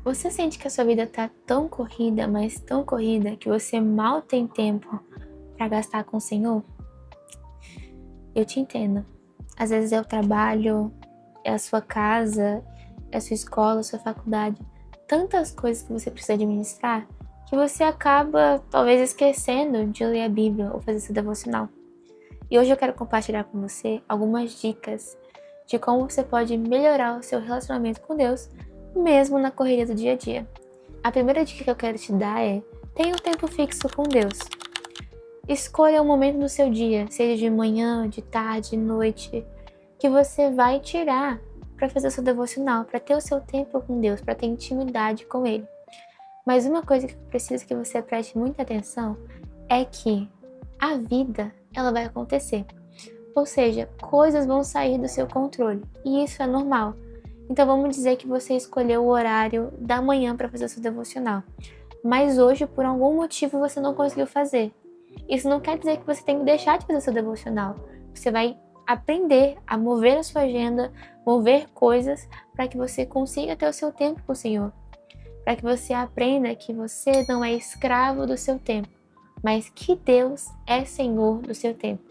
Você sente que a sua vida tá tão corrida, mas tão corrida, que você mal tem tempo para gastar com o Senhor? Eu te entendo. Às vezes é o trabalho, é a sua casa, é a sua escola, a sua faculdade. Tantas coisas que você precisa administrar que você acaba, talvez, esquecendo de ler a Bíblia ou fazer seu devocional. E hoje eu quero compartilhar com você algumas dicas de como você pode melhorar o seu relacionamento com Deus, mesmo na correria do dia a dia. A primeira dica que eu quero te dar é: tenha um tempo fixo com Deus. Escolha um momento do seu dia, seja de manhã, de tarde, de noite, que você vai tirar para fazer o seu devocional, para ter o seu tempo com Deus, para ter intimidade com Ele. Mas uma coisa que eu preciso que você preste muita atenção é que a vida, ela vai acontecer. Ou seja, coisas vão sair do seu controle, e isso é normal. Então vamos dizer que você escolheu o horário da manhã para fazer o seu devocional, mas hoje, por algum motivo, você não conseguiu fazer. Isso não quer dizer que você tem que deixar de fazer o seu devocional. Você vai aprender a mover a sua agenda, mover coisas para que você consiga ter o seu tempo com o Senhor. Para que você aprenda que você não é escravo do seu tempo, mas que Deus é Senhor do seu tempo.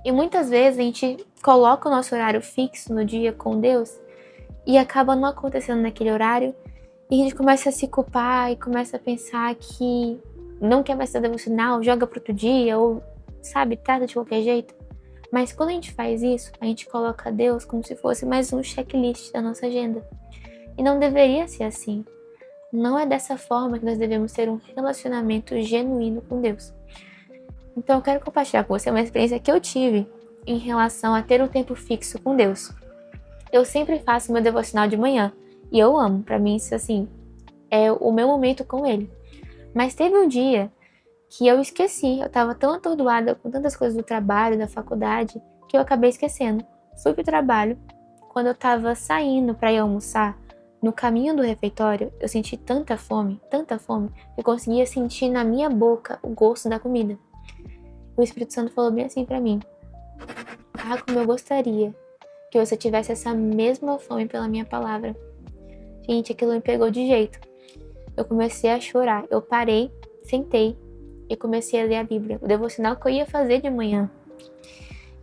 E muitas vezes a gente coloca o nosso horário fixo no dia com Deus e acaba não acontecendo naquele horário, e a gente começa a se culpar e começa a pensar que não quer mais ser devocional, joga para outro dia, ou, sabe, trata de qualquer jeito. Mas quando a gente faz isso, a gente coloca Deus como se fosse mais um checklist da nossa agenda. E não deveria ser assim. Não é dessa forma que nós devemos ter um relacionamento genuíno com Deus. Então eu quero compartilhar com você uma experiência que eu tive em relação a ter um tempo fixo com Deus. Eu sempre faço meu devocional de manhã, e eu amo. Para mim isso, assim, é o meu momento com Ele. Mas teve um dia que eu esqueci, eu estava tão atordoada com tantas coisas do trabalho, da faculdade, que eu acabei esquecendo. Fui pro trabalho, quando eu estava saindo para ir almoçar, no caminho do refeitório, eu senti tanta fome, que eu conseguia sentir na minha boca o gosto da comida. O Espírito Santo falou bem assim para mim: ah, como eu gostaria que você tivesse essa mesma fome pela minha palavra. Gente, aquilo me pegou de jeito. Eu comecei a chorar. Eu parei, sentei e comecei a ler a Bíblia, o devocional que eu ia fazer de manhã.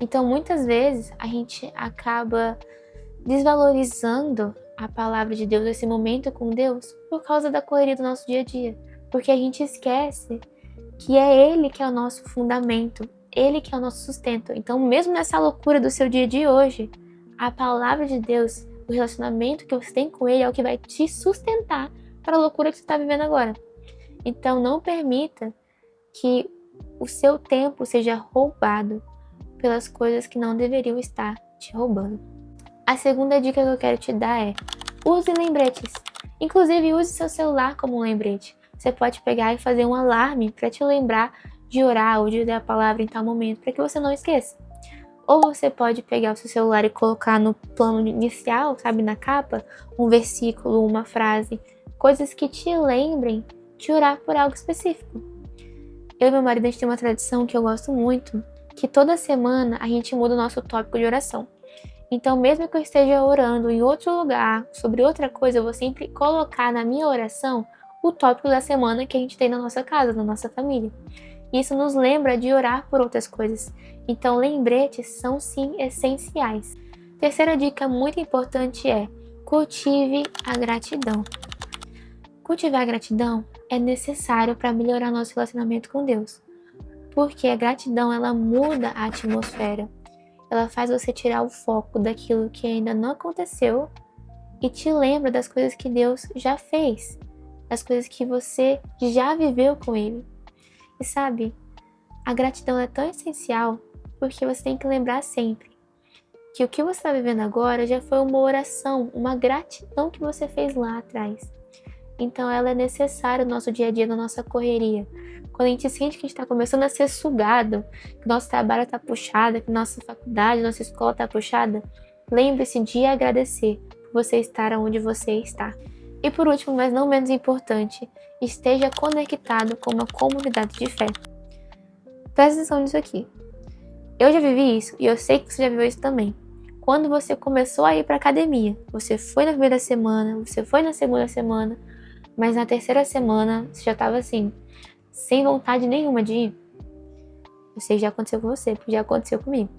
Então, muitas vezes, a gente acaba desvalorizando a palavra de Deus, esse momento com Deus, por causa da correria do nosso dia a dia. Porque a gente esquece que é Ele que é o nosso fundamento, Ele que é o nosso sustento. Então, mesmo nessa loucura do seu dia de hoje, a palavra de Deus, o relacionamento que você tem com Ele é o que vai te sustentar para a loucura que você está vivendo agora. Então não permita que o seu tempo seja roubado pelas coisas que não deveriam estar te roubando. A segunda dica que eu quero te dar é: use lembretes. Inclusive use seu celular como um lembrete. Você pode pegar e fazer um alarme para te lembrar de orar ou de ler a palavra em tal momento, para que você não esqueça. Ou você pode pegar o seu celular e colocar no plano inicial, sabe, na capa, um versículo, uma frase, coisas que te lembrem de orar por algo específico. Eu e meu marido, a gente tem uma tradição que eu gosto muito, que toda semana a gente muda o nosso tópico de oração. Então, mesmo que eu esteja orando em outro lugar, sobre outra coisa, eu vou sempre colocar na minha oração o tópico da semana que a gente tem na nossa casa, na nossa família. Isso nos lembra de orar por outras coisas. Então, lembretes são sim essenciais. Terceira dica muito importante é: cultive a gratidão. Cultivar a gratidão é necessário para melhorar nosso relacionamento com Deus. Porque a gratidão, ela muda a atmosfera. Ela faz você tirar o foco daquilo que ainda não aconteceu e te lembra das coisas que Deus já fez, das coisas que você já viveu com Ele. E sabe, a gratidão é tão essencial porque você tem que lembrar sempre que o que você está vivendo agora já foi uma oração, uma gratidão que você fez lá atrás. Então ela é necessária no nosso dia a dia, na nossa correria. Quando a gente sente que a gente está começando a ser sugado, que nosso trabalho está puxado, que nossa faculdade, nossa escola está puxada, lembre-se de agradecer por você estar onde você está. E por último, mas não menos importante, esteja conectado com uma comunidade de fé. Presta atenção nisso aqui. Eu já vivi isso e eu sei que você já viveu isso também. quando você começou a ir para academia. Você foi na primeira semana, você foi na segunda semana, mas na terceira semana você já estava assim, sem vontade nenhuma de ir. Eu sei que já aconteceu com você, porque já aconteceu comigo.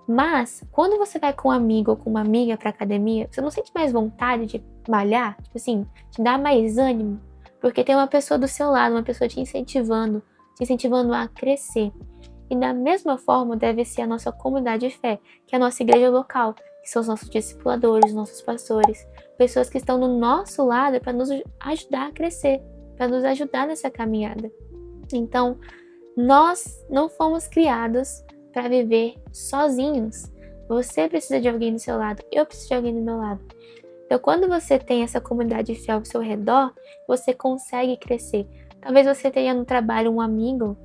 Mas, quando você vai com um amigo ou com uma amiga pra academia, você não sente mais vontade de malhar? Tipo assim, te dá mais ânimo? Porque tem uma pessoa do seu lado, uma pessoa te incentivando a crescer. E da mesma forma deve ser a nossa comunidade de fé, que é a nossa igreja local, que são os nossos discipuladores, nossos pastores, pessoas que estão do nosso lado para nos ajudar a crescer, para nos ajudar nessa caminhada. Então, nós não fomos criados para viver sozinhos. Você precisa de alguém do seu lado, eu preciso de alguém do meu lado. Então, quando você tem essa comunidade fiel ao seu redor, você consegue crescer. Talvez você tenha no trabalho um amigo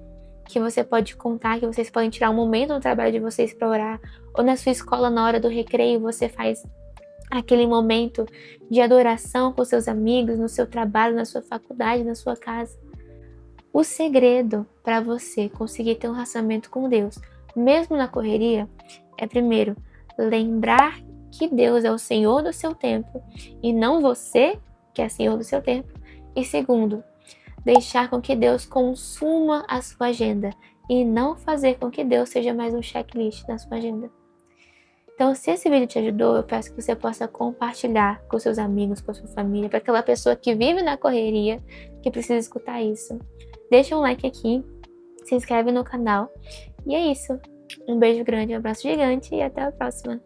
que você pode contar, que vocês podem tirar um momento no trabalho de vocês para orar, ou na sua escola, na hora do recreio, você faz aquele momento de adoração com seus amigos, no seu trabalho, na sua faculdade, na sua casa. O segredo para você conseguir ter um relacionamento com Deus, mesmo na correria, é primeiro lembrar que Deus é o Senhor do seu tempo e não você que é Senhor do seu tempo. E segundo, deixar com que Deus consuma a sua agenda e não fazer com que Deus seja mais um checklist na sua agenda. Então, se esse vídeo te ajudou, eu peço que você possa compartilhar com seus amigos, com a sua família, para aquela pessoa que vive na correria, que precisa escutar isso. Deixa um like aqui, se inscreve no canal. E é isso. Um beijo grande, um abraço gigante e até a próxima.